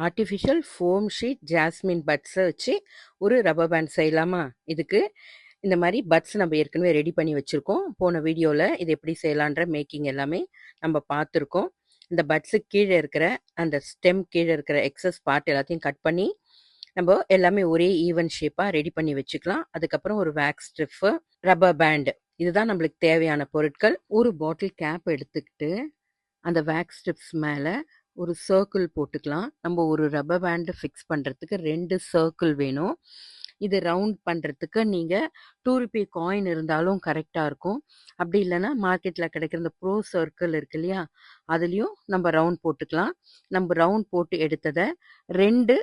Artificial foam sheet jasmine பட்ஸை வச்சு ஒரு rubber band செய்யலாமா? இதுக்கு இந்த மாதிரி பட்ஸ் நம்ம ஏற்கனவே ரெடி பண்ணி வச்சுருக்கோம். போன வீடியோவில் இது எப்படி செய்யலான்ற மேக்கிங் எல்லாமே நம்ம பார்த்துருக்கோம். இந்த பட்ஸுக்கு கீழே இருக்கிற அந்த ஸ்டெம் கீழே இருக்கிற எக்ஸஸ் பார்ட் எல்லாத்தையும் கட் பண்ணி நம்ம எல்லாமே ஒரே ஈவன் ஷேப்பாக ரெடி பண்ணி வச்சுக்கலாம். அதுக்கப்புறம் ஒரு வேக்ஸ் ஸ்ட்ரிப்பு, ரப்பர் பேண்டு, இதுதான் நம்மளுக்கு தேவையான பொருட்கள். ஒரு பாட்டில் கேப் எடுத்துக்கிட்டு அந்த வேக்ஸ் ஸ்ட்ரிப்ஸ் மேலே ஒரு சர்க்கிள் போட்டுக்கலாம். நம்ம ஒரு ரப்பர் பேண்டு ஃபிக்ஸ் பண்ணுறதுக்கு 2 சர்க்கிள் வேணும். இது ரவுண்ட் பண்ணுறதுக்கு நீங்கள் 2 ரூபி காயின் இருந்தாலும் கரெக்டாக இருக்கும். அப்படி இல்லைன்னா மார்க்கெட்டில் கிடைக்கிற இந்த ப்ரோ சர்க்கிள் இருக்கு இல்லையா, அதுலேயும் நம்ம ரவுண்ட் போட்டுக்கலாம். நம்ம ரவுண்ட் போட்டு எடுத்ததை 2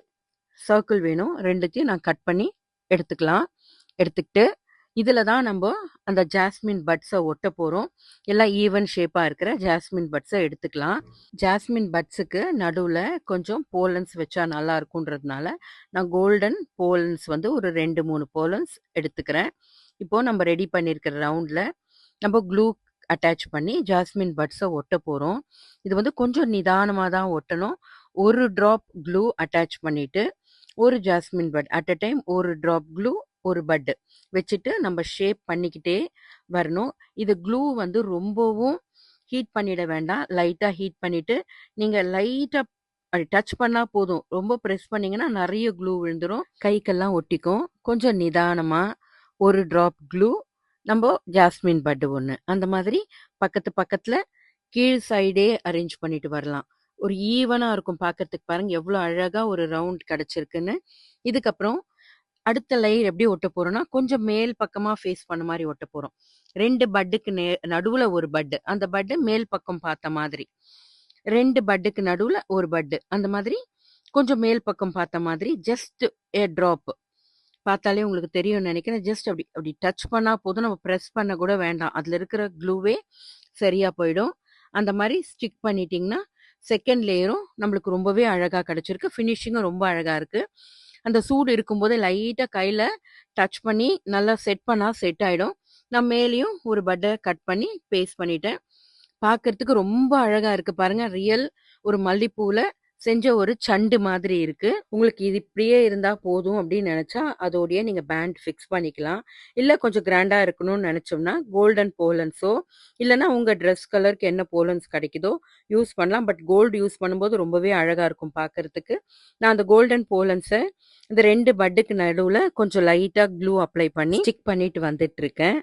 சர்க்கிள் வேணும், 2த்தையும் நான் கட் பண்ணி எடுத்துக்கிட்டு இதில் தான் நம்ம அந்த ஜாஸ்மின் பட்ஸை ஒட்ட போகிறோம். எல்லாம் ஈவன் ஷேப்பாக இருக்கிற ஜாஸ்மின் பட்ஸை எடுத்துக்கலாம். ஜாஸ்மின் பட்ஸுக்கு நடுவில் கொஞ்சம் போலன்ஸ் வச்சா நல்லா இருக்குன்றதுனால நான் கோல்டன் போலன்ஸ் வந்து ஒரு 2-3 போலன்ஸ் எடுத்துக்கிறேன். இப்போது நம்ம ரெடி பண்ணியிருக்கிற ரவுண்டில் நம்ம க்ளூ அட்டாச் பண்ணி ஜாஸ்மின் பட்ஸை ஒட்ட போகிறோம். இது வந்து கொஞ்சம் நிதானமாக தான் ஒட்டணும். ஒரு ட்ராப் க்ளூ அட்டாச் பண்ணிவிட்டு ஒரு jasmine but at a time ஒரு ட்ராப் க்ளூ ஒரு பட்டு வச்சுட்டு நம்ம ஷேப் பண்ணிக்கிட்டே வரணும். இது க்ளூ வந்து ரொம்பவும் ஹீட் பண்ணிட வேண்டாம். லைட்டாக ஹீட் பண்ணிவிட்டு நீங்கள் லைட்டாக அப்படி டச் பண்ணால் போதும். ரொம்ப ப்ரெஸ் பண்ணிங்கன்னா நிறைய க்ளூ விழுந்துடும், கைக்கெல்லாம் ஒட்டிக்கும். கொஞ்சம் நிதானமாக ஒரு ட்ராப் க்ளூ, நம்ம ஜாஸ்மின் பட்டு ஒன்று, அந்த மாதிரி பக்கத்தில் கீழ் சைடே அரேஞ்ச் பண்ணிட்டு வரலாம். ஒரு ஈவனாக இருக்கும் பார்க்கறதுக்கு. பாருங்கள் எவ்வளோ அழகாக ஒரு ரவுண்ட் கிடச்சிருக்குன்னு. இதுக்கப்புறம் அடுத்த லேயர் எப்படி ஒட்ட போகிறோன்னா கொஞ்சம் மேல் பக்கமாக ஃபேஸ் பண்ண மாதிரி ஒட்ட போகிறோம். 2 பட்டுக்கு நடுவில் ஒரு பட்டு, அந்த பட்டு மேல் பக்கம் பார்த்த மாதிரி, 2 பட்டுக்கு நடுவில் ஒரு பட்டு, அந்த மாதிரி கொஞ்சம் மேல் பக்கம் பார்த்த மாதிரி ஜஸ்ட் ஏ ட்ராப். பார்த்தாலே உங்களுக்கு தெரியும்னு நினைக்கிறேன். ஜஸ்ட் அப்படி டச் பண்ணால் போதும், நம்ம ப்ரெஸ் பண்ண கூட வேண்டாம். அதில் இருக்கிற க்ளூவே சரியாக போயிடும். அந்த மாதிரி ஸ்டிக் பண்ணிட்டிங்கன்னா செகண்ட் லேயரும் நம்மளுக்கு ரொம்பவே அழகாக கிடச்சிருக்கு. ஃபினிஷிங்கும் ரொம்ப அழகாக இருக்குது. அந்த சூடு இருக்கும்போது லைட்டாக கையில் டச் பண்ணி நல்லா செட் பண்ணால் செட் ஆகிடும். நான் மேலேயும் ஒரு பட்டை கட் பண்ணி பேஸ்ட் பண்ணிட்டேன். பார்க்கறதுக்கு ரொம்ப அழகாக இருக்குது பாருங்கள். ரியல் ஒரு மல்லிப்பூவில் செஞ்ச ஒரு சண்டு மாதிரி இருக்குது. உங்களுக்கு இது இப்படியே இருந்தால் போதும் அப்படின்னு நினச்சா அதோடைய நீங்கள் பேண்ட் ஃபிக்ஸ் பண்ணிக்கலாம். இல்லை கொஞ்சம் கிராண்டாக இருக்கணும்னு நினச்சோம்னா கோல்டன் போலன்ஸோ இல்லைன்னா உங்கள் ட்ரெஸ் கலருக்கு என்ன போலன்ஸ் கிடைக்குதோ யூஸ் பண்ணலாம். பட் கோல்டு யூஸ் பண்ணும்போது ரொம்பவே அழகாக இருக்கும் பார்க்கறதுக்கு. நான் அந்த கோல்டன் போலன்ஸை இந்த 2 பட்டுக்கு நடுவில் கொஞ்சம் லைட்டாக க்ளூ அப்ளை பண்ணி ஸ்டிக் பண்ணிட்டு வந்துட்டுருக்கேன்.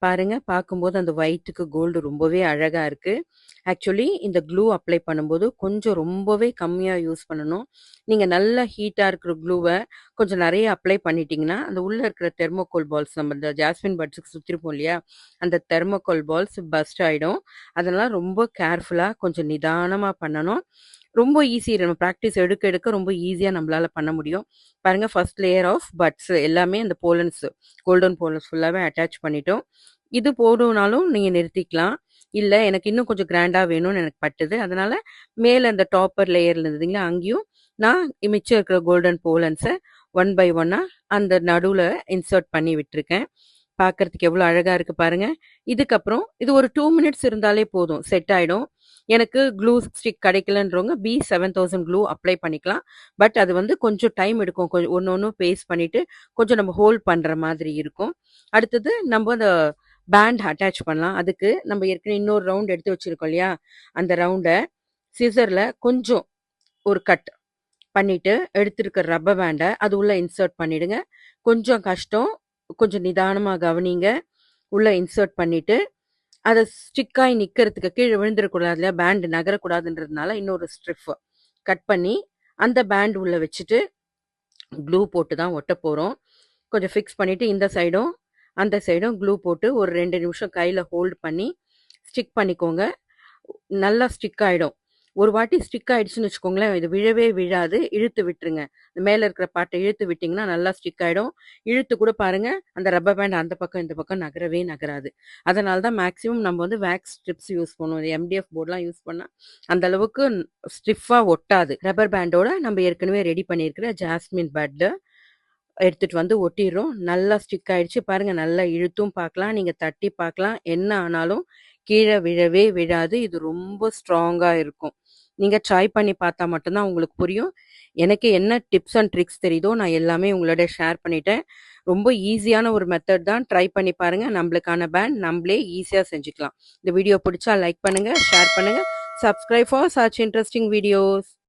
பாருங்கள், பார்க்கும்போது அந்த ஒயிட்டுக்கு கோல்டு ரொம்பவே அழகாக இருக்குது. ஆக்சுவலி இந்த க்ளூ அப்ளை பண்ணும்போது கொஞ்சம் ரொம்பவே கம்மியாக யூஸ் பண்ணணும். நீங்கள் நல்லா ஹீட்டாக இருக்கிற க்ளூவை கொஞ்சம் நிறைய அப்ளை பண்ணிட்டீங்கன்னா அந்த உள்ளே இருக்கிற தெர்மோகோல் பால்ஸ், நம்ம இந்த ஜாஸ்மின் பட்ஸுக்கு சுற்றிருப்போம் இல்லையா, அந்த தெர்மோகோல் பால்ஸ் பஸ்ட் ஆகிடும். அதெல்லாம் ரொம்ப கேர்ஃபுல்லாக கொஞ்சம் நிதானமாக பண்ணணும். ரொம்ப ஈஸி, நம்ம ப்ராக்டிஸ் எடுக்க ரொம்ப ஈஸியாக நம்மளால் பண்ண முடியும். பாருங்கள், ஃபர்ஸ்ட் லேயர் ஆஃப் பட்ஸ் எல்லாமே அந்த போலன்ஸ், கோல்டன் போலன்ஸ் ஃபுல்லாகவே அட்டாச் பண்ணிட்டோம். இது போடுனாலும் நீங்கள் நிறுத்திக்கலாம். இல்லை எனக்கு இன்னும் கொஞ்சம் கிராண்டாக வேணும்னு எனக்கு பட்டுது, அதனால் மேலே அந்த டாப்பர் லேயரில் இருந்ததுங்களா அங்கேயும் நான் மிச்சம் இருக்கிற கோல்டன் போலன்ஸை 1 by 1 அந்த நடுவில் இன்சர்ட் பண்ணி விட்டுருக்கேன். பார்க்குறதுக்கு எவ்வளோ அழகாக இருக்குது பாருங்கள். இதுக்கப்புறம் இது ஒரு 2 minutes இருந்தாலே போதும், செட் ஆகிடும். எனக்கு க்ளூ ஸ்டிக் கிடைக்கலன்றவங்க B7000 க்ளூ அப்ளை பண்ணிக்கலாம். பட் அது வந்து கொஞ்சம் டைம் எடுக்கும். கொஞ்சம் ஒன்று பேஸ்ட் பண்ணிவிட்டு கொஞ்சம் நம்ம ஹோல்ட் பண்ணுற மாதிரி இருக்கும். அடுத்தது நம்ம அந்த பேண்ட் அட்டாச் பண்ணலாம். அதுக்கு நம்ம ஏற்கனவே இன்னொரு ரவுண்ட் எடுத்து வச்சுருக்கோம் இல்லையா, அந்த ரவுண்டை சிசரில் கொஞ்சம் ஒரு கட் பண்ணிவிட்டு எடுத்துருக்க ரப்பர் பேண்டை அது உள்ளே இன்சர்ட் பண்ணிவிடுங்க. கொஞ்சம் கஷ்டம், கொஞ்சம் நிதானமாக கவனிங்க. உள்ளே இன்சர்ட் பண்ணிவிட்டு அதை ஸ்டிக்காகி நிற்கிறதுக்கு, கீழே விழுந்துடக்கூடாது இல்லையா, பேண்டு நகரக்கூடாதுன்றதுனால இன்னொரு ஸ்ட்ரிப் கட் பண்ணி அந்த பேண்ட் உள்ளே வச்சுட்டு க்ளூ போட்டு தான் ஒட்ட போகிறோம். கொஞ்சம் ஃபிக்ஸ் பண்ணிவிட்டு இந்த சைடும் அந்த சைடும் க்ளூ போட்டு ஒரு 2 நிமிஷம் கையில் ஹோல்ட் பண்ணி ஸ்டிக் பண்ணிக்கோங்க. நல்லா ஸ்டிக் ஆகிடும். ஒரு வாட்டி ஸ்டிக் ஆகிடுச்சுன்னு வச்சுக்கோங்களேன், இது விழவே விழாது. இழுத்து விட்டுருங்க. மேலே இருக்கிற பாட்டை இழுத்து விட்டிங்கன்னா நல்லா ஸ்டிக் ஆகிடும். இழுத்து கூட பாருங்கள், அந்த ரப்பர் பேண்ட் அந்த பக்கம் இந்த பக்கம் நகரவே நகராது. அதனால தான் மேக்ஸிமம் நம்ம வந்து வேக்ஸ் ஸ்ட்ரிப்ஸ் யூஸ் பண்ணுவோம். MDF போர்டெலாம் யூஸ் பண்ணால் அந்தளவுக்கு ஸ்டிஃபாக ஒட்டாது. ரப்பர் பேண்டோட நம்ம ஏற்கனவே ரெடி பண்ணியிருக்கிற ஜாஸ்மின் பட்டை எடுத்துகிட்டு வந்து ஒட்டிடுறோம். நல்லா ஸ்டிக் ஆகிடுச்சு பாருங்கள். நல்லா இழுத்தும் பார்க்கலாம், நீங்கள் தட்டி பார்க்கலாம். என்ன ஆனாலும் கீழே விழவே விழாது. இது ரொம்ப ஸ்ட்ராங்காக இருக்கும். நீங்க ட்ரை பண்ணி பார்த்தா மட்டும் தான் உங்களுக்கு புரியும். எனக்கு என்ன டிப்ஸ் அண்ட் ட்ரிக்ஸ் தெரியுதோ நான் எல்லாமே உங்களோட ஷேர் பண்ணிட்டேன். ரொம்ப ஈஸியான ஒரு மெத்தட் தான். ட்ரை பண்ணி பாருங்க. நம்மளுக்கான பேண்ட் நம்மளே ஈஸியா செஞ்சுக்கலாம். இந்த வீடியோ பிடிச்சா லைக் பண்ணுங்க, ஷேர் பண்ணுங்க, subscribe for such interesting videos.